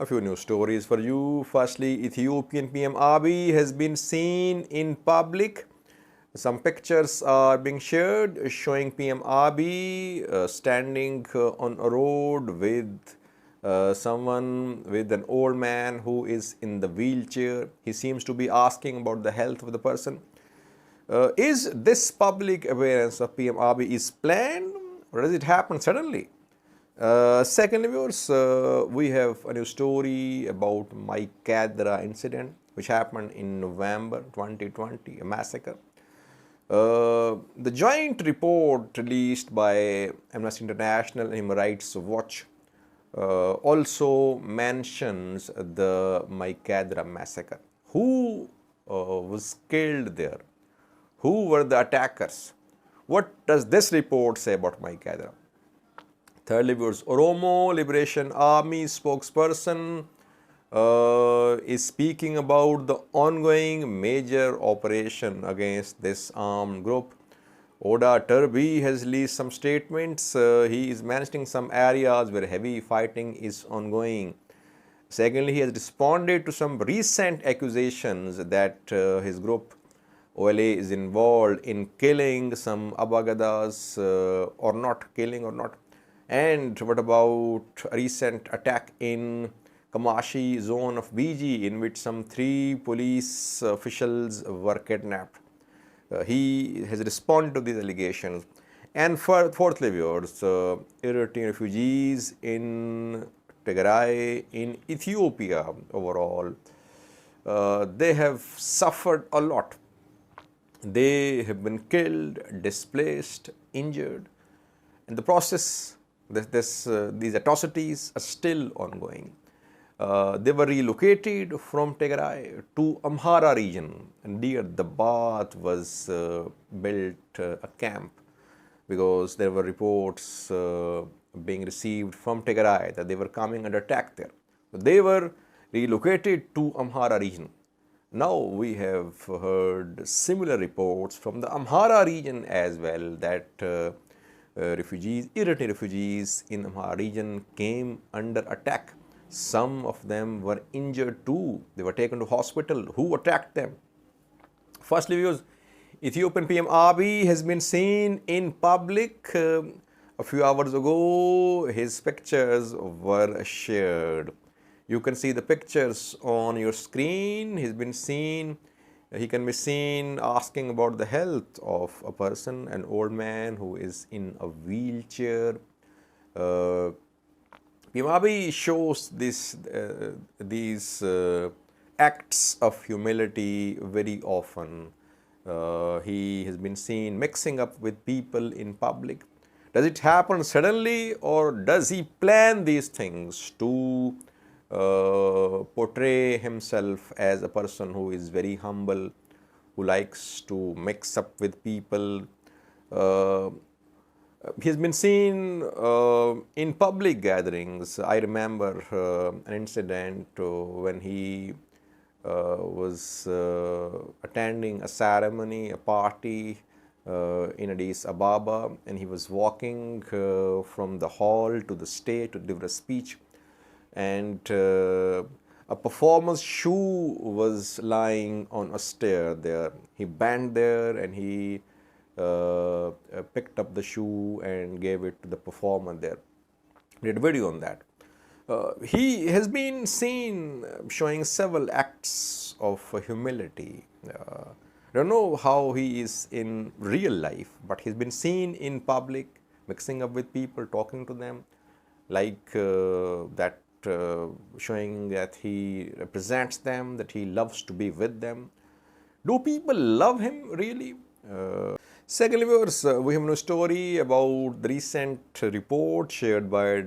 A few news stories for you. Firstly, Ethiopian PM Abiy has been seen in public. Some pictures are being shared showing PM Abiy standing on a road with someone, with an old man who is in the wheelchair. He seems to be asking about the health of the person. Is this public awareness of PM Abiy is planned, or does it happen suddenly? Secondly, viewers, we have a new story about Mai Cadera incident, which happened in November 2020, a massacre. The joint report released by Amnesty International and Human Rights Watch also mentions the Mai Cadera massacre. Who was killed there? Who were the attackers? What does this report say about Mai Cadera? Thirdly, viewers, Oromo Liberation Army spokesperson is speaking about the ongoing major operation against this armed group. Oda Turbi has released some statements. He is mentioning some areas where heavy fighting is ongoing. Secondly, he has responded to some recent accusations that his group OLA is involved in killing some Abagadas or not killing or not. And what about a recent attack in Kamashi zone of BG in which some 3 police officials were kidnapped? He has responded to these allegations. And fourthly, viewers, Eritrean refugees in Tigray, in Ethiopia overall, they have suffered a lot. They have been killed, displaced, injured. In the process, these atrocities are still ongoing. They were relocated from Tigray to Amhara region, and near the Bath was built a camp because there were reports being received from Tigray that they were coming under attack there. So they were relocated to Amhara region. Now we have heard similar reports from the Amhara region as well that Eritrean refugees in Amhara region came under attack. Some of them were injured too. They were taken to hospital. Who attacked them? Firstly, viewers, Ethiopian PM Abiy has been seen in public. A few hours ago, his pictures were shared. You can see the pictures on your screen. He can be seen asking about the health of a person, an old man who is in a wheelchair. PM Abiy shows these acts of humility very often. He has been seen mixing up with people in public. Does it happen suddenly, or does he plan these things to portray himself as a person who is very humble, who likes to mix up with people? He's been seen in public gatherings. I remember an incident when he was attending a ceremony, a party in Addis Ababa, and he was walking from the hall to the stage to deliver a speech, and a performer's shoe was lying on a stair there. He bent there and he picked up the shoe and gave it to the performer there. Did a video on that. He has been seen showing several acts of humility. I don't know how he is in real life, but he's been seen in public, mixing up with people, talking to them, like that, showing that he represents them, that he loves to be with them. Do people love him really? Secondly, viewers, we have a story about the recent report shared by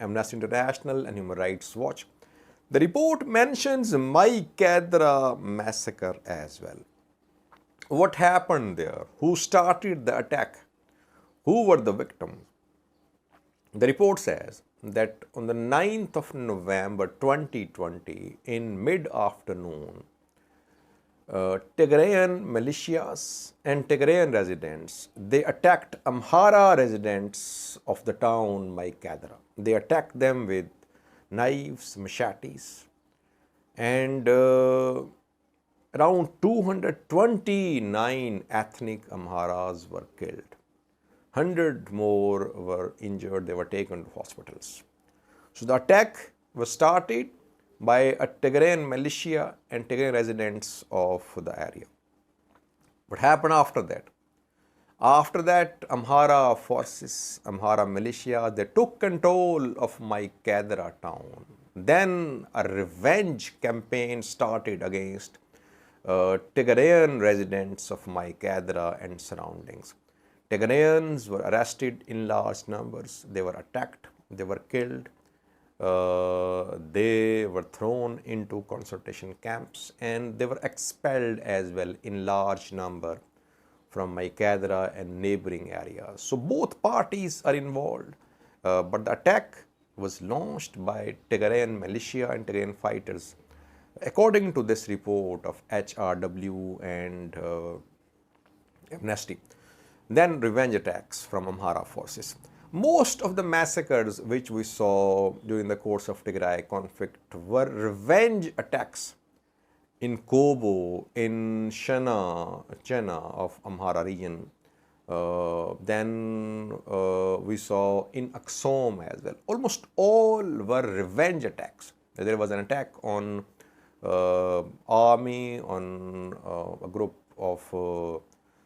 Amnesty International and Human Rights Watch. The report mentions Mai Cadera massacre as well. What happened there? Who started the attack? Who were the victims? The report says that on the 9th of November 2020, in mid-afternoon, Tigrayan militias and Tigrayan residents, they attacked Amhara residents of the town Maikadra. They attacked them with knives, machetes, and around 229 ethnic Amharas were killed. 100 more were injured, they were taken to hospitals. So the attack was started by a Tigrayan militia and Tigrayan residents of the area. What happened after that? After that, Amhara forces, Amhara militia, they took control of Mai Cadera town. Then a revenge campaign started against Tigrayan residents of Mai Cadera and surroundings. Tigrayans were arrested in large numbers, they were attacked, they were killed, they were thrown into concentration camps, and they were expelled as well in large number from Maikadra and neighboring areas. So both parties are involved, but the attack was launched by Tigrayan militia and Tigrayan fighters, according to this report of HRW and Amnesty. Then revenge attacks from Amhara forces. Most of the massacres which we saw during the course of Tigray conflict were revenge attacks in Kobo, in Chena of Amhara region. Then we saw in Aksum as well. Almost all were revenge attacks. There was an attack on army, on a group of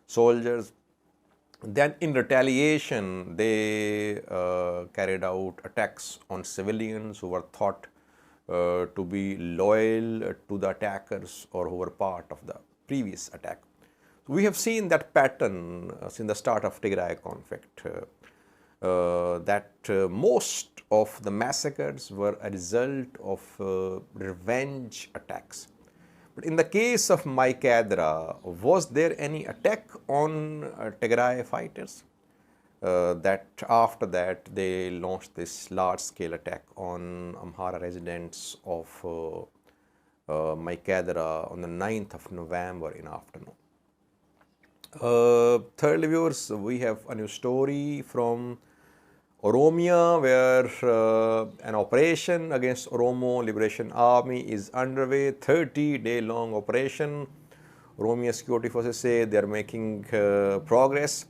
soldiers. Then in retaliation, they carried out attacks on civilians who were thought to be loyal to the attackers or who were part of the previous attack. We have seen that pattern since the start of Tigray conflict, that most of the massacres were a result of revenge attacks. But in the case of Maikadra, was there any attack on Tigray fighters? That after that they launched this large-scale attack on Amhara residents of Maikadra on the 9th of November in afternoon. Thirdly, viewers, we have a new story from Oromia, where an operation against Oromo Liberation Army is underway, 30-day-long operation. Oromia security forces say they are making progress.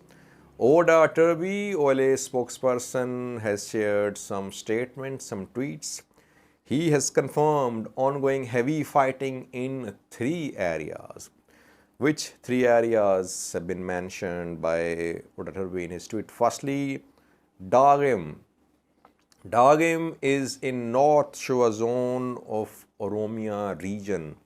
Oda Turbi, OLA spokesperson, has shared some statements, some tweets. He has confirmed ongoing heavy fighting in 3 areas. Which 3 areas have been mentioned by Oda Turbi in his tweet? Firstly, Dagim. Dagim is in North Shua zone of Oromia region.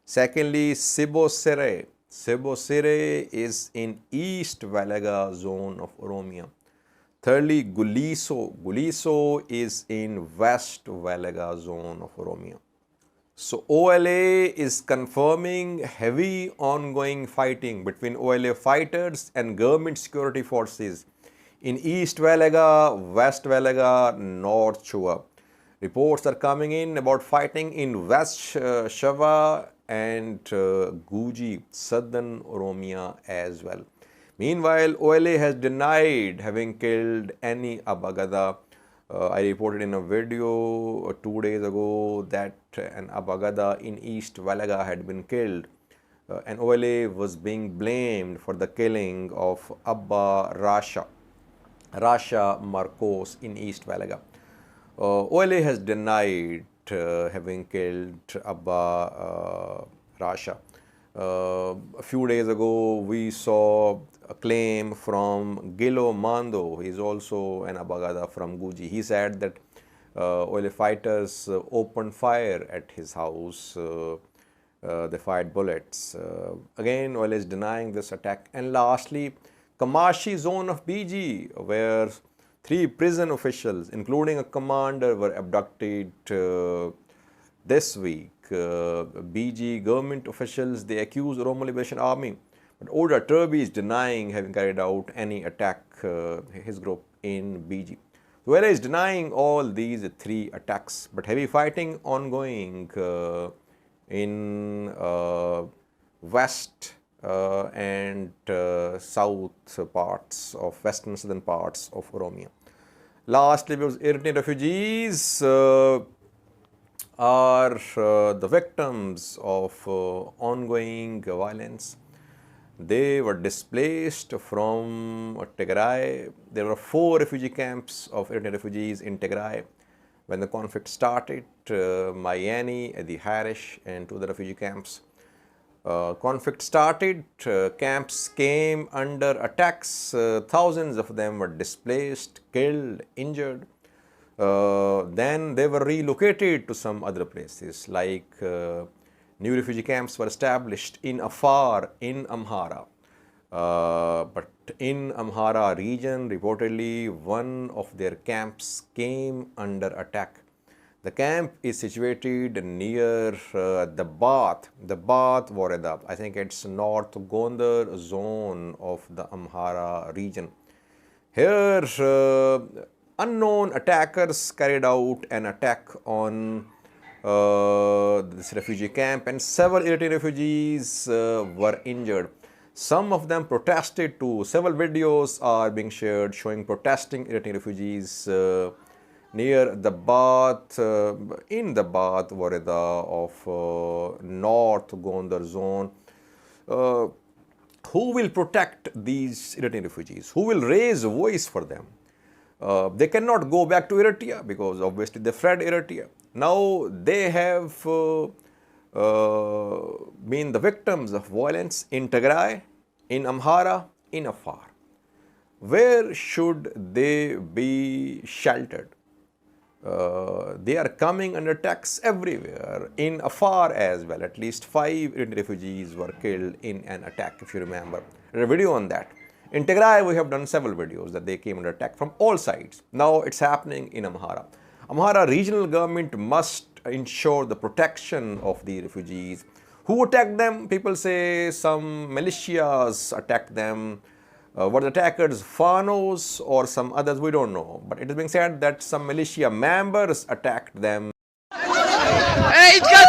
Secondly, Sibosire. Sibosire is in East Valaga zone of Oromia. Thirdly, Guliso. Guliso is in West Valaga zone of Oromia. So OLA is confirming heavy ongoing fighting between OLA fighters and government security forces in East Valaga, West Valaga, North Shua. Reports are coming in about fighting in West Shava and Guji, southern Oromia as well. Meanwhile, OLA has denied having killed any Abagada. I reported in a video 2 days ago that an Abagada in East Valaga had been killed. And OLA was being blamed for the killing of Abba Rasha Marcos in East Valaga. OLA has denied having killed Abba Rasha. A few days ago, we saw a claim from Gilo Mando. He is also an Abagada from Guji. He said that OLA fighters opened fire at his house. They fired bullets. Again, OLA is denying this attack. And lastly, Kamashi zone of BG, where 3 prison officials, including a commander, were abducted this week. BG government officials, they accuse Oromo Liberation Army, but Oda Turbi is denying having carried out any attack, his group in BG. OLA is denying all these 3 attacks, but heavy fighting ongoing in west and south parts of western southern parts of Oromia. Lastly, Eritrean refugees are the victims of ongoing violence. They were displaced from Tigray. There were 4 refugee camps of Eritrean refugees in Tigray. When the conflict started, Mayani, Adi Harish, and 2 other refugee camps. Conflict started, camps came under attacks, thousands of them were displaced, killed, injured. Then they were relocated to some other places, like new refugee camps were established in Afar, in Amhara. But in Amhara region, reportedly, one of their camps came under attack. The camp is situated near the Bath Wareda. I think it's North Gondar zone of the Amhara region. Here, unknown attackers carried out an attack on this refugee camp, and several Eritrean refugees were injured. Some of them protested too. Several videos are being shared showing protesting Eritrean refugees near the Bath, in the Bath Wareda of North Gondar zone. Who will protect these Eritrean refugees? Who will raise a voice for them? They cannot go back to Eritrea because obviously they fled Eritrea. Now they have been the victims of violence in Tigray, in Amhara, in Afar. Where should they be sheltered? They are coming under attacks everywhere, in Afar as well. At least 5 Indian refugees were killed in an attack, if you remember. There's a video on that. In Tigray, we have done several videos that they came under attack from all sides. Now it's happening in Amhara. Amhara regional government must ensure the protection of the refugees. Who attacked them? People say some militias attacked them. Were the attackers Fanos or some others? We don't know. But it is being said that some militia members attacked them. Hey, it's got